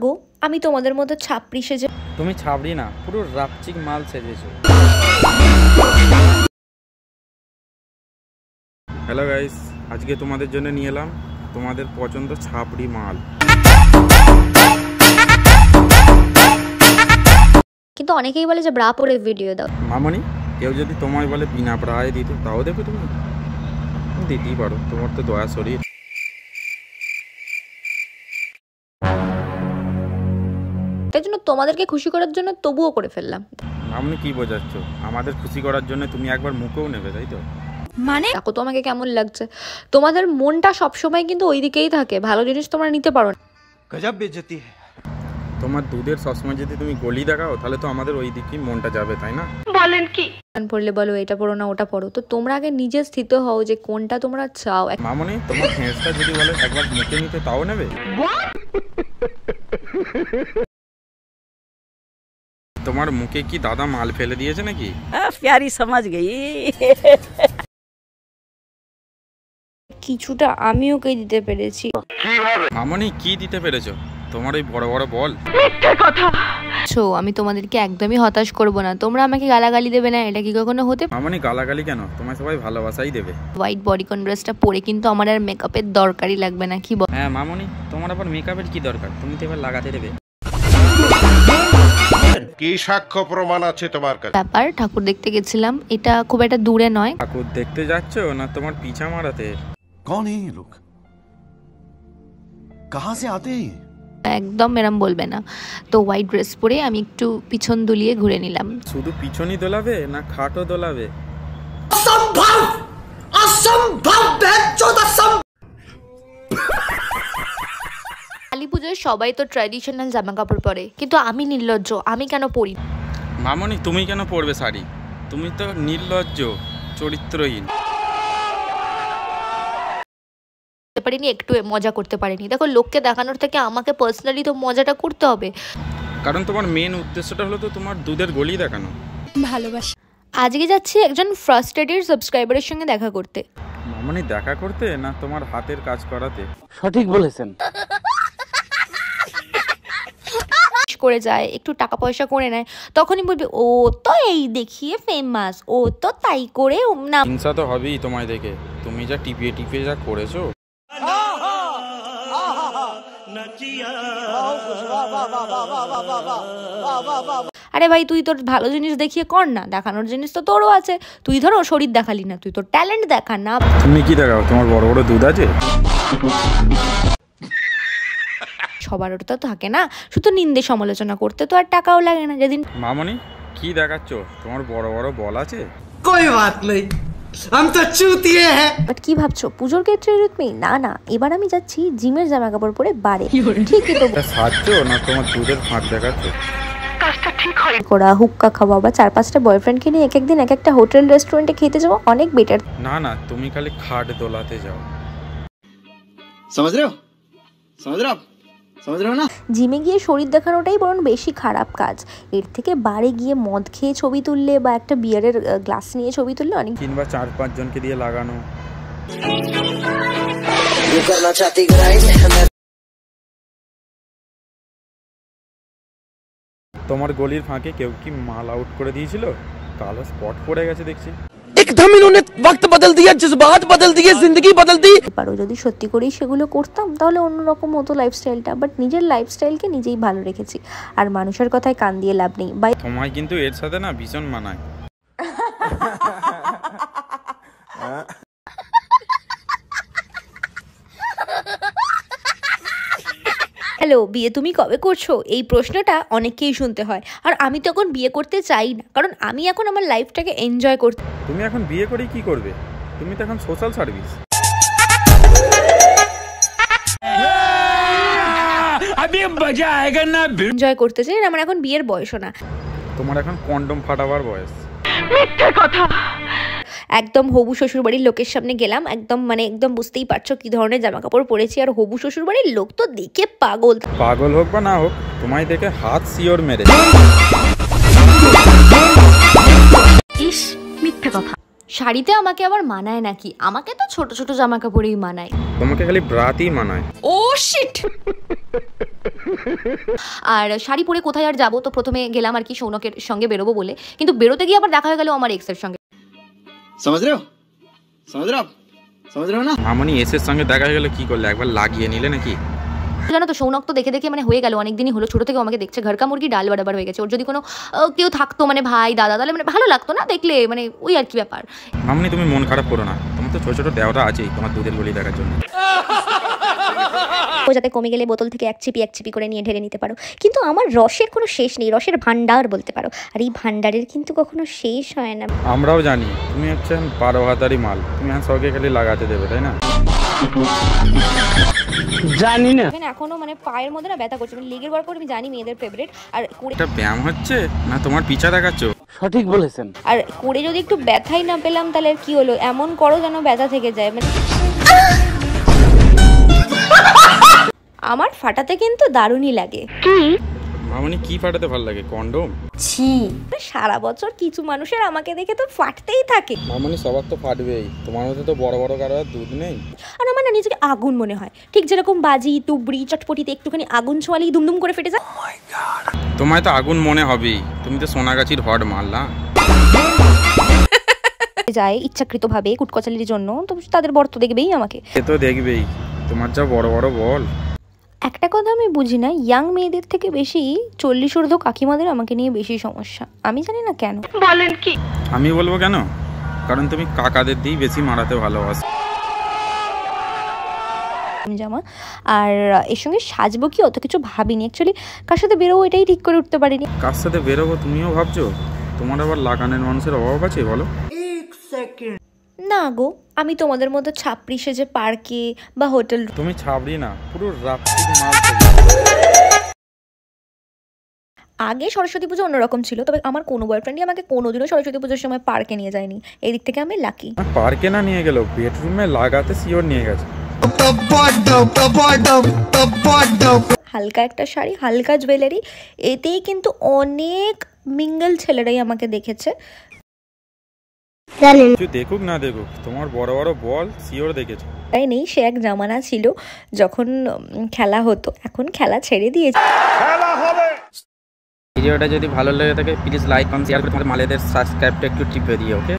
গো, আমি তোমাদের মতো ছাপড়ি সেজে। তুমি ছাপড়ি না, পুরো রাপচিক মাল সেজেছো। হ্যালো গাইস, আজকে তোমাদের জন্য নিয়ে এলাম তোমাদের পছন্দ ছাপড়ি মাল। কিন্তু অনেকেই বলে যে ব্রা পরে ভিডিও দাও। মামনি, কেউ যদি তোমায় বলে বিনা ব্রায় দিতে, তাও দেখো তুমি দিতেই পারো, তোমার তো দয়া শরীর। তাই জন্য তোমাদেরকে খুশি করার জন্য তবুও করে ফেললাম। মামনি কি বোঝাচ্ছ? আমাদের খুশি করার জন্য তুমি একবার মুখেও নেবে, তাই তো? মানে দেখো তোমাকে কেমন লাগছে, তোমাদের মনটা সবসময় কিন্তু ওই দিকেই থাকে, ভালো জিনিস তোমরা নিতে পারো না। গজব বেজতি। তোমার দুধের সবসময় যদি তুমি গলি দেখাও, তাহলে তো আমাদের ওই দিকেই মনটা যাবে, তাই না? বলেন কি পড়লে বলো এটা পড়ো না ওটা পড়ো, তো তোমরা আগে নিজে স্থিত হও যে কোনটা তোমরা চাও। মামনি, তোমার ফেসটা যদি বলে একবার মুখে নিতে, তাও নেবে? তোমার মুখে কি দাদা মাল ফেলে দিয়েছে নাকি? প্যারি সমাজ গই। কিছুটা আমি ওকে দিতে পেরেছি। মামনি কি দিতে পেরেছো? তোমার ওই বড় বড় বল। আমি তোমাদেরকে একদমই হতাশ করব না, তোমরা আমাকে গালাগালি দেবে না, এটা কি কখনো হতে? মামনি গালাগালি কেন, তোমায় সবাই ভালোবাসাই দেবে। হোয়াইট বডিকন ড্রেসটা পরে কিন্তু আমার আর মেকআপের দরকারই লাগবে না, কি বল? হ্যাঁ মামনি, তোমার আবার মেকআপের কি দরকার, তুমি তো এবার লাগাতে দেবে। কি সাক্ষ্য প্রমাণ আছে তোমার কাছে? ব্যাপার, ঠাকুর দেখতে গেছিলাম, এটা খুব একটা দূরে নয়। ঠাকুর দেখতে যাচ্ছ না তোমার পিছা মারাতে? कौन है ये लोग? कहां से आते हैं? একদম এরম বলবে না। তো হোয়াইট ড্রেস পরে আমি একটু পিছন দুলিয়ে ঘুরে নিলাম। শুধু পিছনই দোলাবে না খাটও দোলাবে? অসম্ভব, অসম্ভব, কালী পুজোয় সবাই তো ট্র্যাডিশনাল জামা কাপড় পরে, কিন্তু আমি নির্লজ্জ, আমি কেন পরি? মামনি, তুমি কেন পরবে শাড়ি? তুমি তো নির্লজ্জ, চরিত্রহীন। পারিনি, একটু মজা করতে পারিনি। দেখো, লোককে দেখানোর থেকে আমাকে পার্সোনালি তো মজাটা করতে হবে, কারণ তোমার মেন উদ্দেশ্যটা হলো তো তোমার দুধের গলি দেখানো। ভালোবাসা। আজকে যাচ্ছি একজন ফ্রাস্ট্রেটেড সাবস্ক্রাইবারের সঙ্গে দেখা করতে। মামনি, দেখা করতে না তোমার হাতের কাজ করাতে? সঠিক বলেছেন। করে যায়, একটু টাকা পয়সা করে নেয়, তখনই বলবে ও তো এই দেখিয়ে ফেমাস, ও তো তাই করে না। হিংসা তো হবেই তোমায় দেখে, তুমি যা টিপিয়ে টিপিয়ে যা করেছো। আরে ভাই, তুই তোর ভালো জিনিস দেখিয়ে কর না, দেখানোর জিনিস তো তোরও আছে। তুই ধরো শরীর দেখালি না, তুই তোর ট্যালেন্ট দেখা না। তুমি কি দেখাও? তোমার বড় বড় দুধ আছে? সবার ওটা তো থাকে না, শুধু নিন্দে সমালোচনা করতে তো আর টাকাও লাগে না। যেদিন মামনি কি দেখাচ্ছ? তোমার বড় বড় বল আছে? कोई बात नहीं, हम तो चूतिए हैं। বাট কি ভাবছো, পুজোর ক্ষেত্রে তুমি? না না, এবার আমি যাচ্ছি জিমের জামা কাপড় পরে বারে। ঠিকই তো সাজছো না তোমার দুধের ফাঁক দেখাচ্ছ? করা হুক্কা খাওয়া বা 4-5টা বয়ফ্রেন্ডকে নিয়ে এক একদিন এক একটা হোটেল রেস্টুরেন্টে খেতে যাওয়া অনেক বেটার। না না, তুমি খালি খাট দোলাতে যাও। समझ रहे हो? समझ रहे हो? समझ रहे हो ना? জিমে গিয়ে শরীর দেখানোটাই বরং বেশি খারাপ কাজ। এর থেকে বারে গিয়ে মদ খেয়ে ছবি তুললে বা একটা বিয়ারের গ্লাস নিয়ে ছবি তুললে অনেক। কিংবা 4-5 জনকে দিয়ে লাগানো। তোমার গলির ফাঁকে কেউ কি মাল আউট করে দিয়েছিল? কালো স্পট পড়ে গেছে দেখছি। एकदम इन्होंने वक्त बदल दिया, जज्बात बदल दिए, जिंदगी बदल दी। পারো যদি সত্যি করেই সেগুলো করতাম, তাহলে অন্যরকম হতো লাইফস্টাইলটা। বাট নিজের লাইফস্টাইলকে নিজেই ভালো রেখেছি, আর মানুষের কথায় কান দিয়ে লাভ নেই। বাই। তোমায় কিন্তু এর সাথে না ভীষণ মানায়। হ্যালো, বিয়ে তুমি কবে করছো? এই প্রশ্নটা অনেককেই শুনতে হয়, আর আমি তো এখন বিয়ে করতে চাই না, কারণ আমি এখন আমার লাইফটাকে এনজয় করতে। তুমি এখন বিয়ে করে কি করবে? তুমি তো এখন সোশ্যাল সার্ভিস। अभी मजा आएगा ना। এনজয় করতে চাই, আর আমার এখন বিয়ের বয়সও না। তোমার এখন কন্ডম ফাটাবার বয়স। মিথ্যে কথা। একদম হবু শ্বশুরবাড়ির লোকের সামনে গেলাম, একদম মানে একদম বুঝতেই পারছো কি ধরনের জামা কাপড় পরেছি, আর হবু শ্বশুরবাড়ির লোক তো দেখে পাগল। পাগল হোক বা না হোক, তোমায় দেখে হাত শিওর মেরে। ইস, মিথ্যে কথা। শাড়িতে আমাকে আবার মানায় নাকি? আমাকে তো ছোট ছোট জামা কাপড়েই মানায়। তোমাকে খালি ব্রাতেই মানায়। ও শিট। আর শাড়ি পরে কোথায় আর যাবো, তো প্রথমে গেলাম আর কি সৌনকের সঙ্গে বেরোবো বলে, কিন্তু বেরোতে গিয়ে আবার দেখা হয়ে গেল আমার এক্সের সঙ্গে। समझ रहे हो समझ रहे हो आप समझ रहे हो ना মামনি এসের সঙ্গে দেখা হয়ে গেলে কি করলে, একবার লাগিয়ে নিলে নাকি? জানো তো সৌনক তো দেখে দেখে মানে হয়ে গেল, অনেকদিনই হলো, ছোট থেকে আমাকে দেখছে, ঘরকা মুরগি ডাল বারাবার হয়ে গেছে। ওর যদি কোনো কেউ থাকতো মানে ভাই দাদা, তাহলে মানে ভালো লাগতো না দেখলে, মানে ওই আর কি ব্যাপার। মামনি তুমি মন খারাপ করো না, তোমার তো ছোট ছোট দেওয়াটা আছেই তোমার দুধের গলি দেখার জন্য। ও যাতে কমে গেলে বোতল থেকে এক চিপি করে নিয়ে ঢেলে নিতে পারো, কিন্তু আমার রসের কোনো শেষ নেই, রসের ভান্ডার বলতে পারো, আর এই ভান্ডারের কিন্তু কখনো শেষ হয় না। আমরাও জানি তুমি হচ্ছে 12 হাতারি মাল, তুমি আর সবকে খালি লাগাতে দেবে, তাই না? জানি না এখনো মানে পায়ের মধ্যে না ব্যথা করছে, মানে লেগের বার করে আমি জানি মেয়েদের ফেভারিট, আর করে এটা ব্যায়াম হচ্ছে না তোমার পিছা দেখাচ্ছ? সঠিক বলেছেন। আর করে যদি একটু ব্যথাই না পেলাম তাহলে আর কি হলো, এমন করো যেন ব্যথা থেকে যায়। মানে আমার ফাটাতে কিন্তু দারুণই লাগে। মামনি কি ফাটাতে ভালো লাগে? কন্ডোম? ছি, সারা বছর কিছু মানুষের আমাকে দেখে তো ফাটতেই থাকে। মামনি সবার তো ফাটবেই, তোমার মধ্যে তো বড় বড় কারো আর দুধ নেই। আর আমার না নিজেকে আগুন মনে হয়, ঠিক যেরকম বাজি তুবড়ি চটপটিতে একটুখানি আগুন ছোঁয়ালেই দুমদুম করে ফেটে যায়। তোমায় তো আগুন মনে হবেই, তুমি তো সোনাগাছির হট মাল না? যায় ইচ্ছাকৃতভাবে কুটকচালির জন্য, তো তাদের বর তো দেখবেই আমাকে। সে তো দেখবেই, তোমার যা বড় বড় বল। একটা কথা আমি বুঝি না, ইয়াং মেয়েদের থেকে বেশি 40 ঊর্ধ্ব কাকিমাদের আমাকে নিয়ে বেশি সমস্যা, আমি জানি না কেন। বলেন কি? আমি বলবো কেন, কারণ তুমি কাকাদের দিয়েই বেশি মারাতে ভালোবাসো। জামা আর এর সঙ্গে সাজবো কি অত কিছু ভাবিনি, অ্যাকচুয়ালি কার সাথে বেরোবো এটাই ঠিক করে উঠতে পারিনি। কার সাথে বেরোবো তুমিও ভাবছো? তোমার আবার লাগানের মানুষের অভাব আছে বলো? না গো, আমি তোমাদের মতো ছাপড়ি সেজে পার্কে বা হোটেল। তুমি ছাবড়ি না, পুরো রাত্রি মাল। আগে সরস্বতী পুজো অন্যরকম ছিল, তবে আমার কোনো বয়ফ্রেন্ডই আমাকে কোনোদিনও সরস্বতী পুজোর সময় পার্কে নিয়ে যায়নি, এই দিক থেকে আমি লাকি। পার্কে না নিয়ে গেল, বেডরুমে লাগাতে শিওর নিয়ে গেছে। হালকা একটা শাড়ি, হালকা জুয়েলারি, এতেই কিন্তু অনেক মিঙ্গল ছেলেরাই আমাকে দেখেছে। কিছু দেখুক না দেখুক, তোমার বড় বড় বল শিওর দেখেছে। তাই নেই, সে এক জামানা ছিল যখন খেলা হতো, এখন খেলা ছেড়ে দিয়েছে। ভিডিওটা যদি ভালো লেগে থাকে প্লিজ লাইক কমেন্ট শেয়ার করে তোমাদের মালেদের সাবস্ক্রাইবটা একটু টিপে দিও, ওকে?